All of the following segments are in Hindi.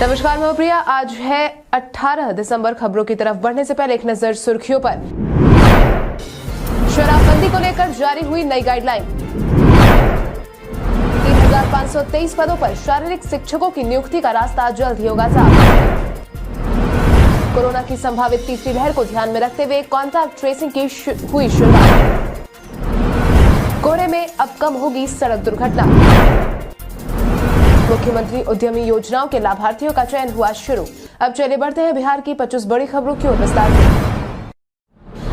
नमस्कार, मैं प्रिया। आज है 18 दिसंबर। खबरों की तरफ बढ़ने से पहले एक नजर सुर्खियों पर। शराबबंदी को लेकर जारी हुई नई गाइडलाइन। 3523 पदों पर शारीरिक शिक्षकों की नियुक्ति का रास्ता जल्द ही होगा साफ। कोरोना की संभावित तीसरी लहर को ध्यान में रखते हुए कॉन्टैक्ट ट्रेसिंग की हुई शुरुआत। कोहरे में अब कम होगी सड़क दुर्घटना। मुख्यमंत्री उद्यमी योजनाओं के लाभार्थियों का चयन हुआ शुरू। अब चले बढ़ते हैं बिहार की 25 बड़ी खबरों की ओर विस्तार से।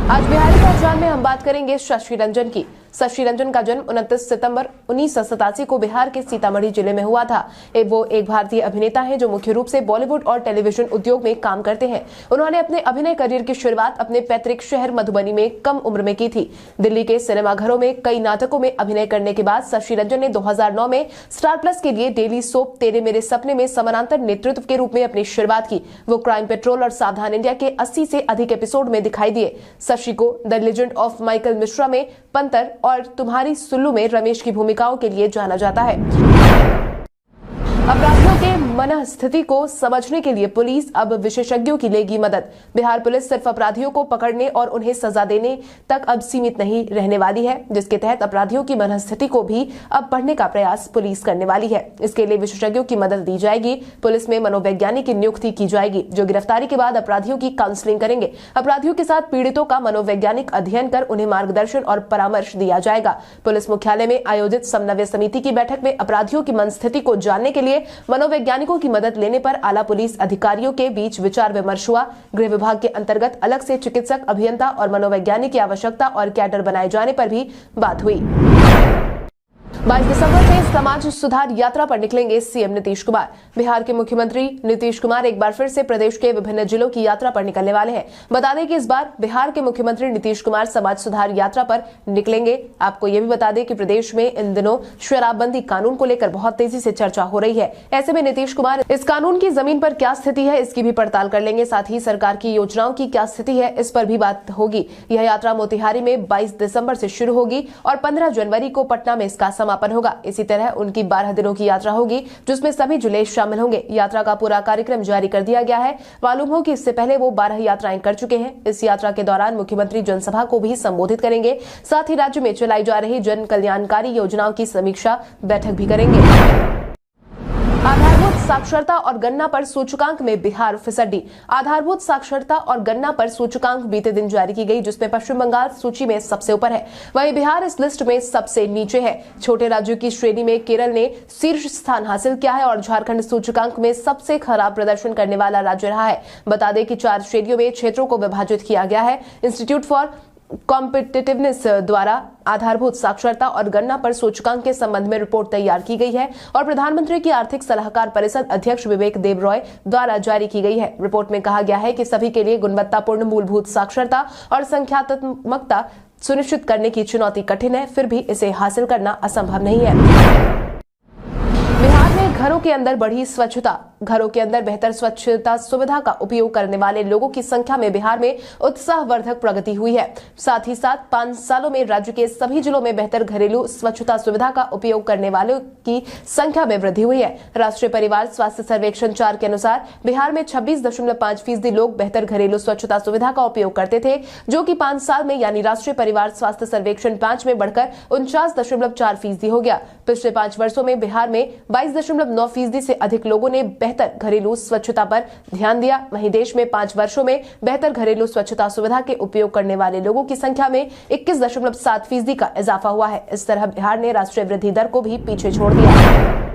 आज बिहारी पहचान में हम बात करेंगे शशि रंजन की। शशि रंजन का जन्म 29 सितंबर 1987 को बिहार के सीतामढ़ी जिले में हुआ था। वो एक भारतीय अभिनेता हैं जो मुख्य रूप से बॉलीवुड और टेलीविजन उद्योग में काम करते हैं। उन्होंने अपने अभिनय करियर की शुरुआत अपने पैतृक शहर मधुबनी में कम उम्र में की थी। दिल्ली के सिनेमाघरों में कई नाटकों में अभिनय करने के बाद शशि रंजन ने 2009 में स्टार प्लस के लिए डेली सोप तेरे मेरे सपने में समानांतर नेतृत्व के रूप में अपनी शुरुआत की। वो क्राइम पेट्रोल और सावधान इंडिया के 80 से अधिक एपिसोड में दिखाई दिए। शशि को the legend of Michael Mishra में पंतर और तुम्हारी सुल्लू में रमेश की भूमिकाओं के लिए जाना जाता है। अपराधियों के मनःस्थिति को समझने के लिए पुलिस अब विशेषज्ञों की लेगी मदद। बिहार पुलिस सिर्फ अपराधियों को पकड़ने और उन्हें सजा देने तक अब सीमित नहीं रहने वाली है, जिसके तहत अपराधियों की मनःस्थिति को भी अब पढ़ने का प्रयास पुलिस करने वाली है। इसके लिए विशेषज्ञों की मदद दी जाएगी। पुलिस में मनोवैज्ञानिक की नियुक्ति की जाएगी जो गिरफ्तारी के बाद अपराधियों की काउंसलिंग करेंगे। अपराधियों के साथ पीड़ितों का मनोवैज्ञानिक अध्ययन कर उन्हें मार्गदर्शन और परामर्श दिया जाएगा। पुलिस मुख्यालय में आयोजित समन्वय समिति की बैठक में अपराधियों की मनस्थिति को जानने के लिए मनोवैज्ञानिकों की मदद लेने पर आला पुलिस अधिकारियों के बीच विचार विमर्श हुआ। गृह विभाग के अंतर्गत अलग से चिकित्सक, अभियंता और मनोवैज्ञानिक की आवश्यकता और कैडर बनाए जाने पर भी बात हुई। 22 दिसंबर से समाज सुधार यात्रा पर निकलेंगे सीएम नीतीश कुमार। बिहार के मुख्यमंत्री नीतीश कुमार एक बार फिर से प्रदेश के विभिन्न जिलों की यात्रा पर निकलने वाले हैं। बता दें कि इस बार बिहार के मुख्यमंत्री नीतीश कुमार समाज सुधार यात्रा पर निकलेंगे। आपको ये भी बता दें कि प्रदेश में इन दिनों शराबबंदी कानून को लेकर बहुत तेजी से चर्चा हो रही है। ऐसे में नीतीश कुमार इस कानून की जमीन पर क्या स्थिति है इसकी भी पड़ताल कर लेंगे। साथ ही सरकार की योजनाओं की क्या स्थिति है इस पर भी बात होगी। यह यात्रा मोतिहारी में 22 दिसंबर से शुरू होगी और 15 जनवरी को पटना में इसका समापन होगा। इसी तरह उनकी 12 दिनों की यात्रा होगी जिसमें सभी जिले शामिल होंगे। यात्रा का पूरा कार्यक्रम जारी कर दिया गया है। मालूम हो कि इससे पहले वो 12 यात्राएं कर चुके हैं। इस यात्रा के दौरान मुख्यमंत्री जनसभा को भी संबोधित करेंगे। साथ ही राज्य में चलाई जा रही जन कल्याणकारी योजनाओं की समीक्षा बैठक भी करेंगे। आधारभूत साक्षरता और गन्ना पर सूचकांक में बिहार फिसड्डी। आधारभूत साक्षरता और गन्ना पर सूचकांक बीते दिन जारी की गई जिसमें पश्चिम बंगाल सूची में सबसे ऊपर है, वहीं बिहार इस लिस्ट में सबसे नीचे है। छोटे राज्यों की श्रेणी में केरल ने शीर्ष स्थान हासिल किया है और झारखंड सूचकांक में सबसे खराब प्रदर्शन करने वाला राज्य रहा है। बता दें कि 4 श्रेणियों में क्षेत्रों को विभाजित किया गया है। इंस्टीट्यूट फॉर कॉम्पिटिटिवनेस द्वारा आधारभूत साक्षरता और गन्ना पर सूचकांक के संबंध में रिपोर्ट तैयार की गई है और प्रधानमंत्री की आर्थिक सलाहकार परिषद अध्यक्ष विवेक देब रॉय द्वारा जारी की गई है। रिपोर्ट में कहा गया है कि सभी के लिए गुणवत्तापूर्ण मूलभूत साक्षरता और संख्यात्मकता सुनिश्चित करने की चुनौती कठिन है, फिर भी इसे हासिल करना असंभव नहीं है। बिहार में घरों के अंदर बढ़ी स्वच्छता। घरों के अंदर बेहतर स्वच्छता सुविधा का उपयोग करने वाले लोगों की संख्या में बिहार में उत्साहवर्धक प्रगति हुई है। साथ ही साथ 5 सालों में राज्य के सभी जिलों में बेहतर घरेलू स्वच्छता सुविधा का उपयोग करने वालों की संख्या में वृद्धि हुई है। राष्ट्रीय परिवार स्वास्थ्य सर्वेक्षण 4 के अनुसार बिहार में 26.5% लोग बेहतर घरेलू स्वच्छता सुविधा का उपयोग करते थे, जो कि 5 साल में यानी राष्ट्रीय परिवार स्वास्थ्य सर्वेक्षण 5 में बढ़कर 49.4% हो गया। पिछले 5 वर्षों में बिहार में 22.9% से अधिक लोगों ने बेहतर घरेलू स्वच्छता पर ध्यान दिया। वहीं देश में 5 वर्षों में बेहतर घरेलू स्वच्छता सुविधा के उपयोग करने वाले लोगों की संख्या में 21.7% का इजाफा हुआ है। इस तरह बिहार ने राष्ट्रीय वृद्धि दर को भी पीछे छोड़ दिया।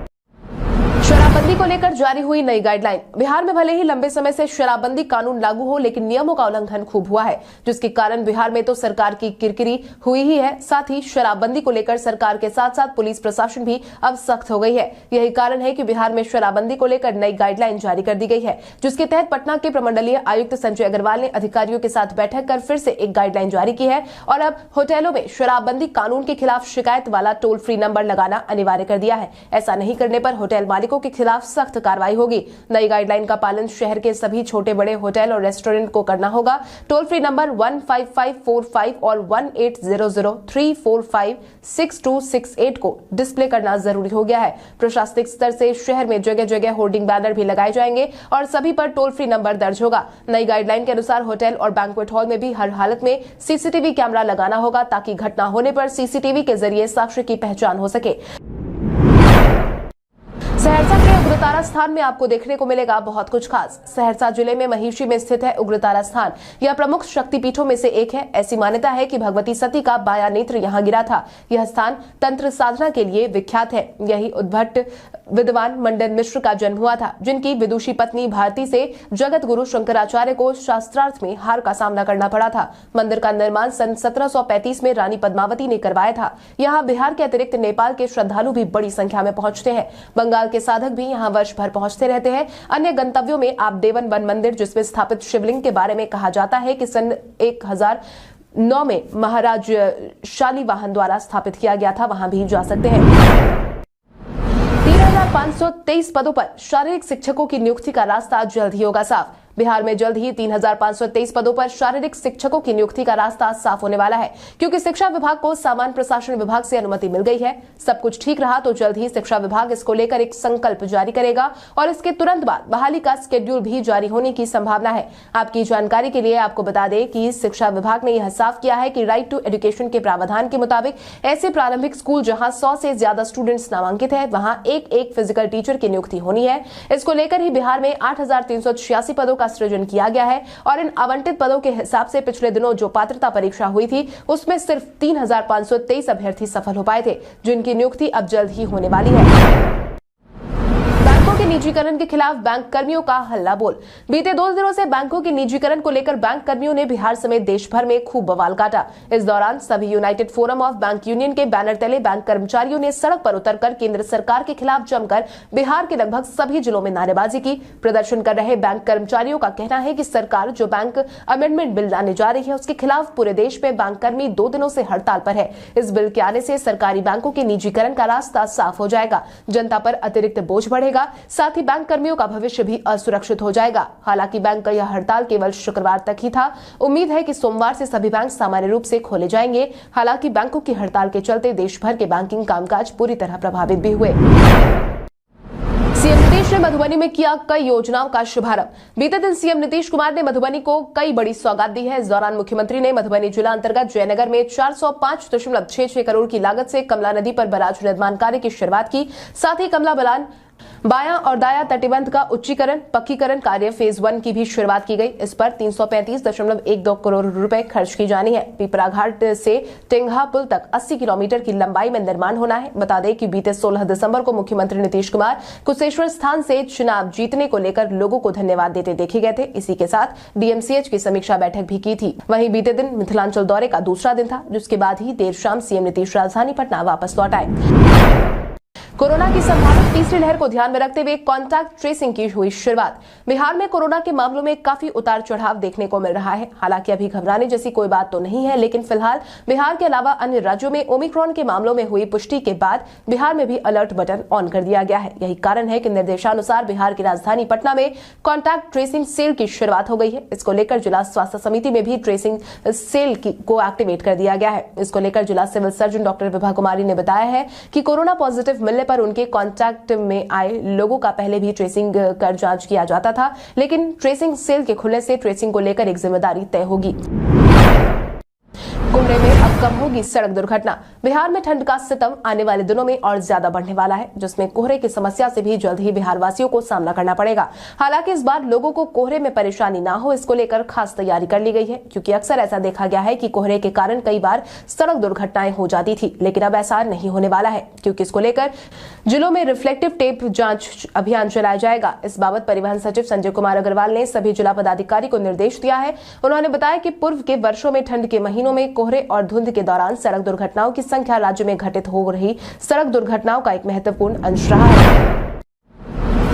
शराबबंदी को लेकर जारी हुई नई गाइडलाइन। बिहार में भले ही लंबे समय से शराबबंदी कानून लागू हो, लेकिन नियमों का उल्लंघन खूब हुआ है, जिसके कारण बिहार में तो सरकार की किरकिरी हुई ही है। साथ ही शराबबंदी को लेकर सरकार के साथ साथ पुलिस प्रशासन भी अब सख्त हो गई है। यही कारण है कि बिहार में शराबबंदी को लेकर नई गाइडलाइन जारी कर दी गई है, जिसके तहत पटना के प्रमंडलीय आयुक्त संजय अग्रवाल ने अधिकारियों के साथ बैठक कर फिर से एक गाइडलाइन जारी की है और अब होटलों में शराबबंदी कानून के खिलाफ शिकायत वाला टोल फ्री नंबर लगाना अनिवार्य कर दिया है। ऐसा नहीं करने पर होटल मालिकों के खिलाफ सख्त कार्रवाई होगी। नई गाइडलाइन का पालन शहर के सभी छोटे बड़े होटल और रेस्टोरेंट को करना होगा। टोल फ्री नंबर 15545 और 1800345626 को डिस्प्ले करना जरूरी हो गया है। प्रशासनिक स्तर से शहर में जगह जगह होर्डिंग बैनर भी लगाए जाएंगे और सभी पर टोल फ्री नंबर दर्ज होगा। नई गाइडलाइन के अनुसार होटल और बैंक्वेट हॉल में भी हर हालत में सीसीटीवी कैमरा लगाना होगा ताकि घटना होने पर सीसीटीवी के जरिए साक्ष्य की पहचान हो सके। सहरसा के उग्रतारा स्थान में आपको देखने को मिलेगा बहुत कुछ खास। सहरसा जिले में महिषी में स्थित है उग्रतारा स्थान। यह प्रमुख शक्तिपीठों में से एक है। ऐसी मान्यता है कि भगवती सती का बाया नेत्र यहाँ गिरा था। यह स्थान तंत्र साधना के लिए विख्यात है। यही उद्भट विद्वान मंडन मिश्र का जन्म हुआ था, जिनकी विदुषी पत्नी भारती से जगत गुरु शंकराचार्य को शास्त्रार्थ में हार का सामना करना पड़ा था। मंदिर का निर्माण सन 1735 में रानी पद्मावती ने करवाया था। यहाँ बिहार के अतिरिक्त नेपाल के श्रद्धालु भी बड़ी संख्या में पहुंचते हैं। बंगाल के साधक भी यहाँ वर्ष भर पहुंचते रहते हैं। अन्य गंतव्यों में आप देवन वन मंदिर, जिसमें स्थापित शिवलिंग के बारे में कहा जाता है कि सन 1009 में महाराज शालीवाहन द्वारा स्थापित किया गया था, वहां भी जा सकते हैं। 3523 पदों पर शारीरिक शिक्षकों की नियुक्ति का रास्ता जल्द ही होगा साफ। बिहार में जल्द ही 3523 पदों पर शारीरिक शिक्षकों की नियुक्ति का रास्ता साफ होने वाला है, क्योंकि शिक्षा विभाग को सामान्य प्रशासन विभाग से अनुमति मिल गई है। सब कुछ ठीक रहा तो जल्द ही शिक्षा विभाग इसको लेकर एक संकल्प जारी करेगा और इसके तुरंत बाद बहाली का स्केड्यूल भी जारी होने की संभावना है। आपकी जानकारी के लिए आपको बता दें कि शिक्षा विभाग ने यह साफ किया है कि राइट टू एजुकेशन के प्रावधान के मुताबिक ऐसे प्रारंभिक स्कूल जहां 100 से ज्यादा स्टूडेंट्स नामांकित है, वहां एक फिजिकल टीचर की नियुक्ति होनी है। इसको लेकर ही बिहार में 8386 पदों का सृजन किया गया है और इन आवंटित पदों के हिसाब से पिछले दिनों जो पात्रता परीक्षा हुई थी उसमें सिर्फ 3523 अभ्यर्थी सफल हो पाए थे, जिनकी नियुक्ति अब जल्द ही होने वाली है। बैंकों के निजीकरण के खिलाफ बैंक कर्मियों का हल्ला बोल। बीते 2 दिनों से बैंकों के निजीकरण को लेकर बैंक कर्मियों ने बिहार समेत देश भर में खूब बवाल काटा। इस दौरान सभी United forum of bank union के बैनर तले बैंक कर्मचारियों ने सड़क पर उतरकर केंद्र सरकार के खिलाफ जमकर बिहार के लगभग सभी जिलों में नारेबाजी की। प्रदर्शन कर रहे बैंक कर्मचारियों का कहना है कि सरकार जो बैंक अमेंडमेंट बिल लाने जा रही है उसके खिलाफ पूरे देश में बैंक कर्मी 2 दिनों से हड़ताल पर है। इस बिल के आने से सरकारी बैंकों के निजीकरण का रास्ता साफ हो जाएगा, जनता पर अतिरिक्त बोझ बढ़ेगा, साथ ही बैंक कर्मियों का भविष्य भी असुरक्षित हो जाएगा। हालांकि बैंक का यह हड़ताल केवल शुक्रवार तक ही था। उम्मीद है कि सोमवार से सभी बैंक सामान्य रूप से खोले जाएंगे। हालांकि बैंकों की हड़ताल के चलते देश भर के बैंकिंग कामकाज पूरी तरह प्रभावित भी हुए। सीएम नीतीश ने मधुबनी में किया कई योजनाओं का शुभारंभ। बीते दिन सीएम नीतीश कुमार ने मधुबनी को कई बड़ी सौगात दी है। इस दौरान मुख्यमंत्री ने मधुबनी जिला अंतर्गत जयनगर में 405.66 करोड़ की लागत से कमला नदी पर बराज निर्माण कार्य की शुरुआत की। साथ ही कमला बलान बाया और दाया तटबंध का उच्चीकरण पक्कीकरण कार्य फेज 1 की भी शुरुआत की गई। इस पर 335.12 करोड़ रुपए खर्च की जानी है। पिपरा घाट से टेंगा पुल तक 80 किलोमीटर की लंबाई में निर्माण होना है। बता दें कि बीते 16 दिसंबर को मुख्यमंत्री नीतीश कुमार कुशेश्वर स्थान से चुनाव जीतने को लेकर लोगों को धन्यवाद देते देखे गए थे। इसी के साथ डीएमसीएच की समीक्षा बैठक भी की थी। वहीं बीते दिन मिथिलांचल दौरे का दूसरा दिन था, जिसके बाद ही देर शाम सीएम नीतीश राजधानी पटना वापस लौट आए। कोरोना की संभावित तीसरी लहर को ध्यान में रखते हुए कॉन्टैक्ट ट्रेसिंग की हुई शुरुआत। बिहार में कोरोना के मामलों में काफी उतार चढ़ाव देखने को मिल रहा है। हालांकि अभी घबराने जैसी कोई बात तो नहीं है, लेकिन फिलहाल बिहार के अलावा अन्य राज्यों में ओमिक्रॉन के मामलों में हुई पुष्टि के बाद बिहार में भी अलर्ट बटन ऑन कर दिया गया है। यही कारण है कि निर्देशानुसार बिहार की राजधानी पटना में कॉन्टैक्ट ट्रेसिंग सेल की शुरुआत हो गई है। इसको लेकर जिला स्वास्थ्य समिति में भी ट्रेसिंग सेल को एक्टिवेट कर दिया गया है। इसको लेकर जिला civil surgeon doctor Vibha Kumari ने बताया है कि कोरोना पॉजिटिव मिलने पर उनके कांटेक्ट में आए लोगों का पहले भी ट्रेसिंग कर जांच किया जाता था, लेकिन ट्रेसिंग सेल के खुलने से ट्रेसिंग को लेकर एक जिम्मेदारी तय होगी। कोहरे में अब कम होगी सड़क दुर्घटना। बिहार में ठंड का सितम आने वाले दिनों में और ज्यादा बढ़ने वाला है, जिसमें कोहरे की समस्या से भी जल्द ही बिहार वासियों को सामना करना पड़ेगा। हालांकि इस बार लोगों को कोहरे में परेशानी ना हो, इसको लेकर खास तैयारी कर ली गई है, क्योंकि अक्सर ऐसा देखा गया है कि कोहरे के कारण कई बार सड़क दुर्घटनाएं हो जाती थी, लेकिन अब ऐसा नहीं होने वाला है, क्योंकि इसको लेकर जिलों में रिफ्लेक्टिव टेप जांच अभियान चलाया जाएगा। इस बाबत परिवहन सचिव संजय कुमार अग्रवाल ने सभी जिला पदाधिकारी को निर्देश दिया है। उन्होंने बताया कि पूर्व के वर्षों में ठंड के महीनों में कोहरे और धुंध के दौरान सड़क दुर्घटनाओं की संख्या राज्य में घटित हो रही सड़क दुर्घटनाओं का एक महत्वपूर्ण अंश रहा है।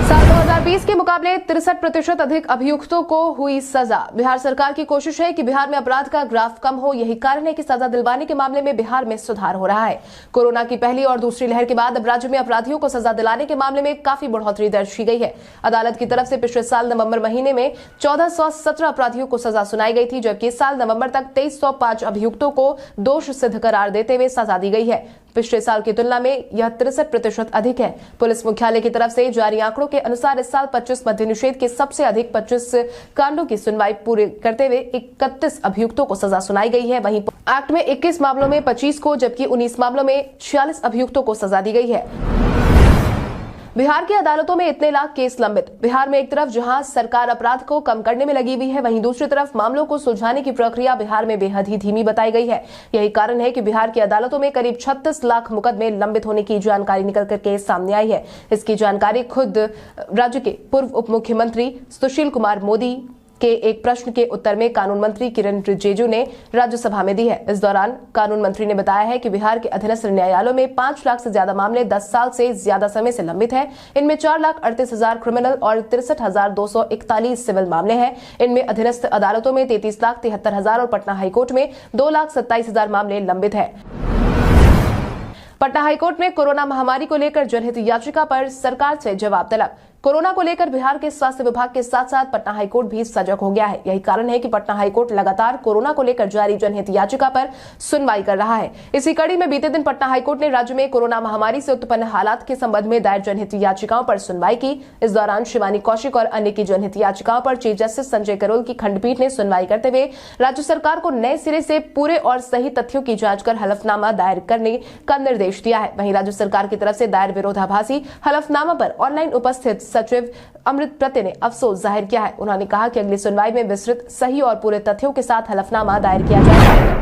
साल 2020 के मुकाबले 63% अधिक अभियुक्तों को हुई सजा। बिहार सरकार की कोशिश है कि बिहार में अपराध का ग्राफ कम हो। यही कारण है कि सजा दिलवाने के मामले में बिहार में सुधार हो रहा है। कोरोना की पहली और दूसरी लहर के बाद अब राज्य में अपराधियों को सजा दिलाने के मामले में काफी बढ़ोतरी दर्ज की गई है। अदालत की तरफ से पिछले साल नवंबर महीने में 1417 अपराधियों को सजा सुनाई गई थी, जबकि इस साल नवंबर तक 2305 अभियुक्तों को दोष सिद्ध करार देते हुए सजा दी गई है। पिछले साल की तुलना में यह 63% अधिक है। पुलिस मुख्यालय की तरफ से जारी आंकड़ों के अनुसार इस साल 25 मद्य निषेध के सबसे अधिक 25 कांडों की सुनवाई पूरी करते हुए 31 अभियुक्तों को सजा सुनाई गई है। वहीं एक्ट में 21 मामलों में 25 को, जबकि 19 मामलों में 46 अभियुक्तों को सजा दी गई है। बिहार की अदालतों में इतने लाख केस लंबित। बिहार में एक तरफ जहां सरकार अपराध को कम करने में लगी हुई है, वहीं दूसरी तरफ मामलों को सुलझाने की प्रक्रिया बिहार में बेहद ही धीमी बताई गई है। यही कारण है कि बिहार की अदालतों में करीब 36 लाख मुकदमे लंबित होने की जानकारी निकल करके सामने आई है। इसकी जानकारी खुद राज्य के पूर्व उप मुख्यमंत्री सुशील कुमार मोदी के एक प्रश्न के उत्तर में कानून मंत्री किरण रिजिजू ने राज्यसभा में दी है। इस दौरान कानून मंत्री ने बताया है कि बिहार के अधीनस्थ न्यायालयों में 5 लाख से ज्यादा मामले 10 साल से ज्यादा समय से लंबित हैं। इनमें 4,38,000 क्रिमिनल और 63,241 सिविल मामले हैं। इनमें अधीनस्थ अदालतों में 33,73,000 और पटना हाईकोर्ट में 2,27,000 मामले लंबित है। पटना हाईकोर्ट में कोरोना महामारी को लेकर जनहित याचिका पर सरकार से जवाब तलब। कोरोना को लेकर बिहार के स्वास्थ्य विभाग के साथ साथ पटना हाईकोर्ट भी सजग हो गया है। यही कारण है कि पटना हाईकोर्ट लगातार कोरोना को लेकर जारी जनहित याचिका पर सुनवाई कर रहा है। इसी कड़ी में बीते दिन पटना हाईकोर्ट ने राज्य में कोरोना महामारी से उत्पन्न हालात के संबंध में दायर जनहित याचिकाओं पर सुनवाई की। इस दौरान शिवानी कौशिक और अन्य की जनहित याचिकाओं पर चीफ जस्टिस संजय करोल की खंडपीठ ने सुनवाई करते हुए राज्य सरकार को नए सिरे से पूरे और सही तथ्यों की जांच कर हलफनामा दायर करने का निर्देश दिया है। वहीं राज्य सरकार की तरफ से दायर विरोधाभासी हलफनामा पर ऑनलाइन उपस्थित सचिव अमृत प्रति ने अफसोस जाहिर किया है। उन्होंने कहा कि अगली सुनवाई में विस्तृत, सही और पूरे तथ्यों के साथ हलफनामा दायर किया जाएगा।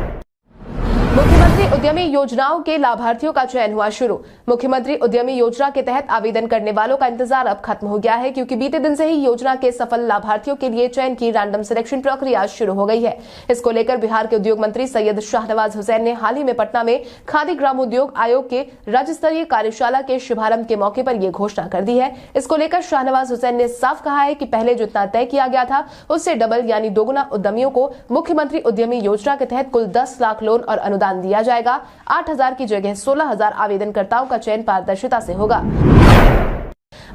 मुख्यमंत्री उद्यमी योजनाओं के लाभार्थियों का चयन हुआ शुरू। मुख्यमंत्री उद्यमी योजना के तहत आवेदन करने वालों का इंतजार अब खत्म हो गया है, क्योंकि बीते दिन से ही योजना के सफल लाभार्थियों के लिए चयन की रैंडम सिलेक्शन प्रक्रिया शुरू हो गई है। इसको लेकर बिहार के उद्योग मंत्री सैयद शाहनवाज हुसैन ने हाल ही में पटना में खादी ग्राम उद्योग आयोग के राज्य स्तरीय कार्यशाला के शुभारंभ के मौके पर यह घोषणा कर दी है। इसको लेकर शाहनवाज हुसैन ने साफ कहा है कि पहले जितना तय किया गया था उससे डबल यानी दोगुना उद्यमियों को मुख्यमंत्री उद्यमी योजना के तहत कुल 10 लाख लोन और अनुदान दिया जाएगा। 8,000 की जगह 16,000 आवेदनकर्ताओं का चयन पारदर्शिता से होगा।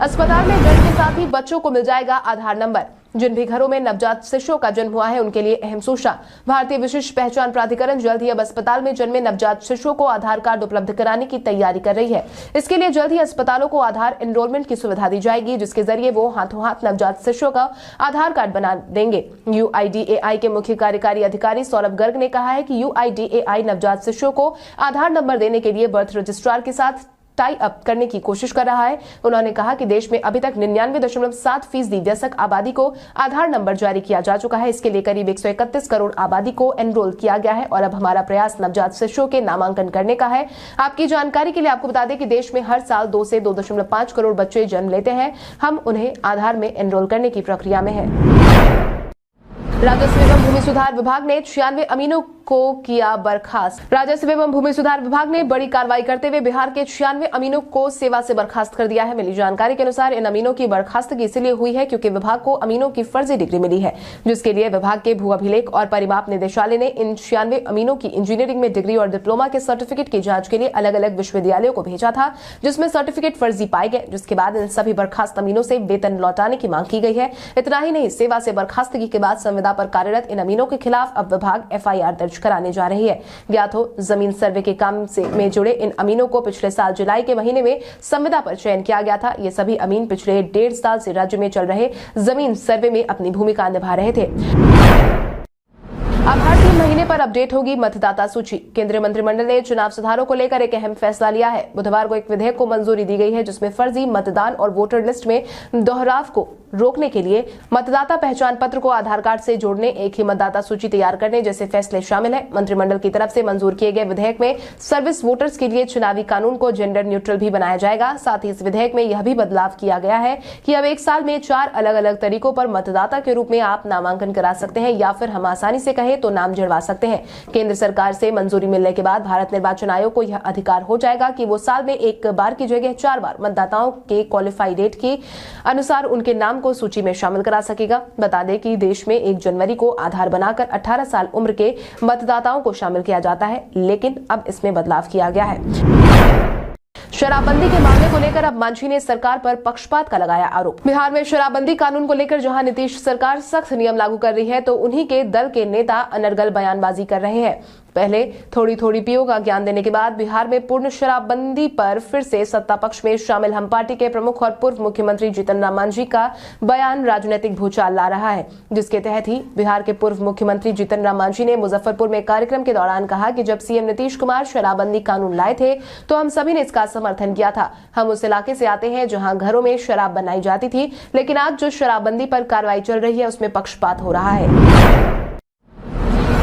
अस्पताल में जन्म के साथ ही बच्चों को मिल जाएगा आधार नंबर। जिन भी घरों में नवजात शिशुओं का जन्म हुआ है उनके लिए अहम सूचना। भारतीय विशिष्ट पहचान प्राधिकरण जल्द ही अब अस्पताल में जन्मे नवजात शिशुओं को आधार कार्ड उपलब्ध कराने की तैयारी कर रही है। इसके लिए जल्द ही अस्पतालों को आधार एनरोलमेंट की सुविधा दी जाएगी, जिसके जरिए वो हाथों हाथ नवजात शिशुओं का आधार कार्ड बना देंगे। UIDAI के मुख्य कार्यकारी अधिकारी सौरभ गर्ग ने कहा है कि UIDAI नवजात शिशुओं को आधार नंबर देने के लिए बर्थ रजिस्ट्रार के साथ टाई अप करने की कोशिश कर रहा है। उन्होंने कहा कि देश में अभी तक 99.7% वयस्क आबादी को आधार नंबर जारी किया जा चुका है। इसके लिए करीब 131 करोड़ आबादी को एनरोल किया गया है और अब हमारा प्रयास नवजात शिशुओं के नामांकन करने का है। आपकी जानकारी के लिए आपको बता दें कि देश में हर साल 2 से 2.5 करोड़ बच्चे जन्म लेते हैं। हम उन्हें आधार में एनरोल करने की प्रक्रिया में है। राजस्व एवं भूमि सुधार विभाग ने 96 अमीनों को किया बर्खास्त। राजस्व एवं भूमि सुधार विभाग ने बड़ी कार्रवाई करते हुए बिहार के 96 अमीनों को सेवा से बर्खास्त कर दिया है। मिली जानकारी के अनुसार इन अमीनों की बर्खास्तगी इसलिए हुई है क्योंकि विभाग को अमीनों की फर्जी डिग्री मिली है, जिसके लिए विभाग के भू अभिलेख और परिमाप निदेशालय ने इन 96 अमीनों की इंजीनियरिंग में डिग्री और डिप्लोमा के सर्टिफिकेट की जांच के लिए अलग अलग विश्वविद्यालयों को भेजा था, जिसमें सर्टिफिकेट फर्जी पाए गए, जिसके बाद इन सभी बर्खास्त अमीनों से वेतन लौटाने की मांग की गई है। इतना ही नहीं, सेवा से बर्खास्तगी के बाद संविदा पर कार्यरत इन अमीनों के खिलाफ अब विभाग FIR दर्ज कराने जा रही है। ज्ञात हो, जमीन सर्वे के काम से में जुड़े इन अमीनों को पिछले साल जुलाई के महीने में संविदा पर चयन किया गया था। ये सभी अमीन पिछले 1.5 साल से राज्य में चल रहे जमीन सर्वे में अपनी भूमिका निभा रहे थे। अब हर 3 महीने पर अपडेट होगी मतदाता सूची। केंद्रीय मंत्रिमंडल ने चुनाव सुधारों को लेकर एक अहम फैसला लिया है। बुधवार को एक विधेयक को मंजूरी दी गई है, जिसमें फर्जी मतदान और वोटर लिस्ट में दोहराव को रोकने के लिए मतदाता पहचान पत्र को आधार कार्ड से जोड़ने, एक ही मतदाता सूची तैयार करने जैसे फैसले शामिल है। मंत्रिमंडल की तरफ से मंजूर किए गए विधेयक में सर्विस वोटर्स के लिए चुनावी कानून को जेंडर न्यूट्रल भी बनाया जाएगा। साथ ही इस विधेयक में यह भी बदलाव किया गया है कि अब एक साल में 4 अलग अलग तरीकों पर मतदाता के रूप में आप नामांकन करा सकते हैं या फिर हम आसानी से कहें तो नाम जुड़वा सकते हैं। केंद्र सरकार से मंजूरी मिलने के बाद भारत निर्वाचन आयोग को यह अधिकार हो जाएगा कि वो साल में एक बार की जगह 4 बार मतदाताओं के क्वालिफाइड डेट के अनुसार उनके नाम को सूची में शामिल करा सकेगा। बता दें कि देश में 1 जनवरी को आधार बनाकर 18 साल उम्र के मतदाताओं को शामिल किया जाता है, लेकिन अब इसमें बदलाव किया गया है। शराबबंदी के मामले को लेकर अब मांझी ने सरकार पर पक्षपात का लगाया आरोप। बिहार में शराबबंदी कानून को लेकर जहां नीतीश सरकार सख्त नियम लागू कर रही है, तो उन्हीं के दल के नेता अनर्गल बयानबाजी कर रहे हैं। पहले थोड़ी थोड़ी पियो का ज्ञान देने के बाद बिहार में पूर्ण शराबबंदी पर फिर से सत्ता पक्ष में शामिल हम पार्टी के प्रमुख और पूर्व मुख्यमंत्री जीतन राम मांझी का बयान राजनीतिक भूचाल ला रहा है, जिसके तहत ही बिहार के पूर्व मुख्यमंत्री जीतन राम मांझी ने मुजफ्फरपुर में कार्यक्रम के दौरान कहा कि जब सीएम नीतीश कुमार शराबबंदी कानून लाए थे तो हम सभी ने इसका समर्थन किया था। हम उस इलाके से आते हैं जहां घरों में शराब बनाई जाती थी, लेकिन आज जो शराबबंदी पर कार्रवाई चल रही है उसमें पक्षपात हो रहा है।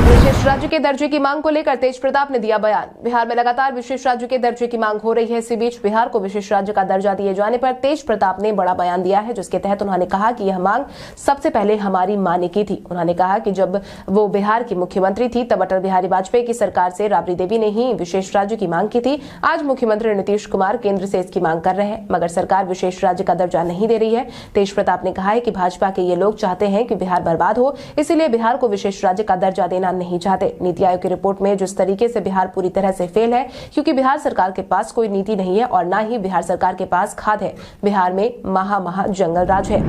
विशेष राज्य के दर्जे की मांग को लेकर तेज प्रताप ने दिया बयान। बिहार में लगातार विशेष राज्य के दर्जे की मांग हो रही है। इसी बीच बिहार को विशेष राज्य का दर्जा दिए जाने पर तेज प्रताप ने बड़ा बयान दिया है, जिसके तहत उन्होंने कहा कि यह मांग सबसे पहले हमारी मां ने की थी। उन्होंने कहा कि जब वो बिहार की मुख्यमंत्री थी तब अटल बिहारी वाजपेयी की सरकार से राबड़ी देवी ने ही विशेष राज्य की मांग की थी। आज मुख्यमंत्री नीतीश कुमार केंद्र से इसकी मांग कर रहे हैं, मगर सरकार विशेष राज्य का दर्जा नहीं दे रही है। तेज प्रताप ने कहा है कि भाजपा के ये लोग चाहते हैं कि बिहार बर्बाद हो, इसीलिए बिहार को विशेष राज्य का दर्जा देना नहीं चाहते। नीति आयोग की रिपोर्ट में जिस तरीके से बिहार पूरी तरह से फेल है, क्योंकि बिहार सरकार के पास कोई नीति नहीं है और न ही बिहार सरकार के पास खाद है। बिहार में महा जंगल राज है।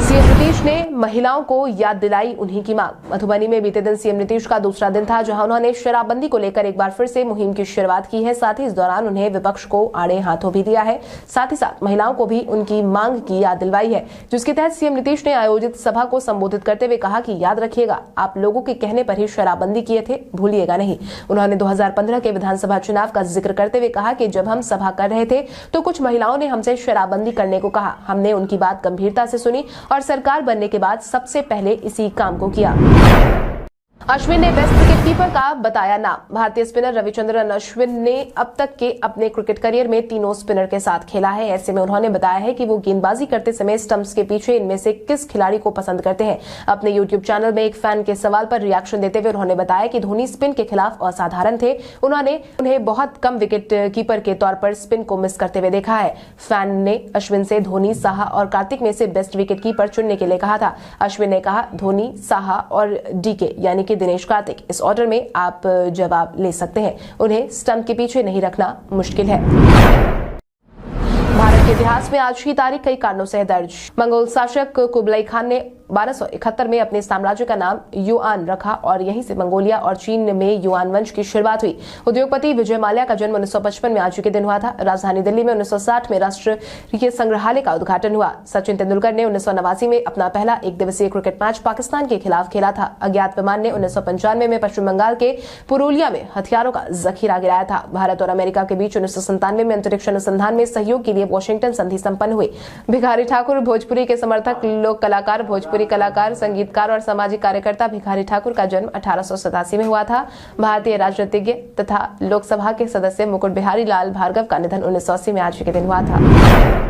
सीएम नीतीश ने महिलाओं को याद दिलाई उन्हीं की मांग। मधुबनी में बीते दिन सीएम नीतीश का दूसरा दिन था, जहां उन्होंने शराबबंदी को लेकर एक बार फिर से मुहिम की शुरुआत की है। साथ ही इस दौरान उन्हें विपक्ष को आड़े हाथों भी दिया है। साथ ही साथ महिलाओं को भी उनकी मांग की याद दिलवाई है, जिसके तहत सीएम नीतीश ने आयोजित सभा को संबोधित करते हुए कहा कि याद रखिएगा, आप लोगों के कहने पर ही शराबबंदी किए थे, भूलिएगा नहीं। उन्होंने 2015 के विधानसभा चुनाव का जिक्र करते हुए कहा कि जब हम सभा कर रहे थे तो कुछ महिलाओं ने हमसे शराबबंदी करने को कहा। हमने उनकी बात गंभीरता से सुनी और सरकार बनने के बाद सबसे पहले इसी काम को किया। अश्विन ने बेस्ट विकेट कीपर का बताया नाम। भारतीय स्पिनर रविचंद्रन अश्विन ने अब तक के अपने क्रिकेट करियर में तीनों स्पिनर के साथ खेला है। ऐसे में उन्होंने बताया है कि वो गेंदबाजी करते समय स्टंप्स के पीछे इनमें से किस खिलाड़ी को पसंद करते हैं। अपने यूट्यूब चैनल में एक फैन के सवाल पर रिएक्शन देते हुए उन्होंने बताया कि धोनी स्पिन के खिलाफ असाधारण थे। उन्हें बहुत कम विकेट कीपर के तौर पर स्पिन को मिस करते हुए देखा है। फैन ने अश्विन से धोनी, साहा और कार्तिक में से बेस्ट विकेट कीपर चुनने के लिए कहा था। अश्विन ने कहा धोनी, साहा और डीके यानी कि दिनेश कार्तिक, इस ऑर्डर में आप जवाब ले सकते हैं। उन्हें स्टंप के पीछे नहीं रखना मुश्किल है। भारत के इतिहास में आज की तारीख कई कारणों से दर्ज। मंगोल शासक कुबलाई खान ने 1271 में अपने साम्राज्य का नाम युआन रखा और यहीं से मंगोलिया और चीन में युआन वंश की शुरुआत हुई। उद्योगपति विजय माल्या का जन्म 1955 में आज के दिन हुआ था। राजधानी दिल्ली में 1960 में राष्ट्रीय संग्रहालय का उद्घाटन हुआ। सचिन तेंदुलकर ने 1989 में अपना पहला एक दिवसीय क्रिकेट मैच पाकिस्तान के खिलाफ खेला था। अज्ञात विमान ने 1995 में पश्चिम बंगाल के पुरुलिया में हथियारों का जखीरा गिराया था। भारत और अमेरिका के बीच 1997 में अंतरिक्ष अनुसंधान में सहयोग के लिए वॉशिंगटन संधि संपन्न हुई। भिखारी ठाकुर भोजपुरी के समर्थक, लोक कलाकार, भोजपुरी कलाकार, संगीतकार और सामाजिक कार्यकर्ता भिखारी ठाकुर का जन्म 1887 में हुआ था। भारतीय राजनीतिज्ञ तथा लोकसभा के सदस्य मुकुट बिहारी लाल भार्गव का निधन 1980 में आज के दिन हुआ था।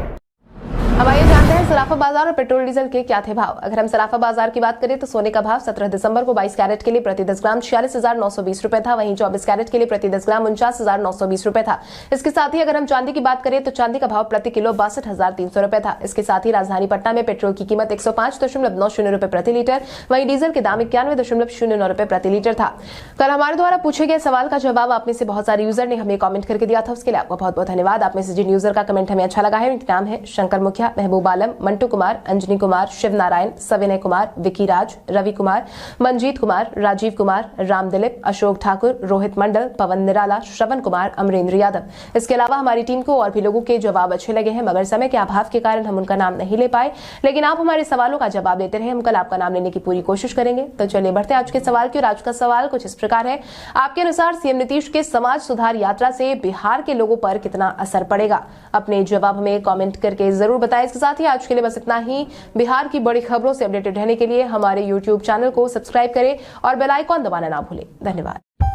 अब आइए जानते हैं सराफा बाजार और पेट्रोल डीजल के क्या थे भाव। अगर हम सराफा बाजार की बात करें तो सोने का भाव 17 दिसंबर को 22 कैरेट के लिए प्रति 10 ग्राम 46,920 रुपए था। वहीं 24 कैरेट के लिए प्रति 10 ग्राम 49,920 रुपए था। इसके साथ ही अगर हम चांदी की बात करें तो चांदी का भाव प्रति किलो 62,300 रुपए था। इसके साथ ही राजधानी पटना में पेट्रोल की कीमत 105.90 रुपए प्रति लीटर, वहीं डीजल के दाम 91.09 रुपए प्रति लीटर था। कल हमारे द्वारा पूछे गए सवाल का जवाब आप में से बहुत सारे यूजर ने हमें कमेंट करके दिया था, उसके लिए आपका बहुत बहुत धन्यवाद। आप में से जिन यूजर का कमेंट हमें अच्छा लगा है उनके नाम है शंकर मुखिया, महबूब आलम, मंटू कुमार, अंजनी कुमार, शिव नारायण, सविनय कुमार, विकी राज, रवि कुमार, मंजीत कुमार, राजीव कुमार, राम दिलीप, अशोक ठाकुर, रोहित मंडल, पवन निराला, श्रवण कुमार, अमरेंद्र यादव। इसके अलावा हमारी टीम को और भी लोगों के जवाब अच्छे लगे हैं, मगर समय के अभाव के कारण हम उनका नाम नहीं ले पाए। लेकिन आप हमारे सवालों का जवाब देते रहे, हम कल आपका नाम लेने की पूरी कोशिश करेंगे। तो चलिए बढ़ते आज के सवाल की ओर। आज का सवाल कुछ इस प्रकार है, आपके अनुसार सीएम नीतीश के समाज सुधार यात्रा से बिहार के लोगों पर कितना असर पड़ेगा? अपने जवाब हमें कमेंट करके जरूर बताएं। इसके साथ ही आज के लिए बस इतना ही। बिहार की बड़ी खबरों से अपडेटेड रहने के लिए हमारे YouTube चैनल को सब्सक्राइब करें और बेल आइकॉन दबाना ना भूलें। धन्यवाद।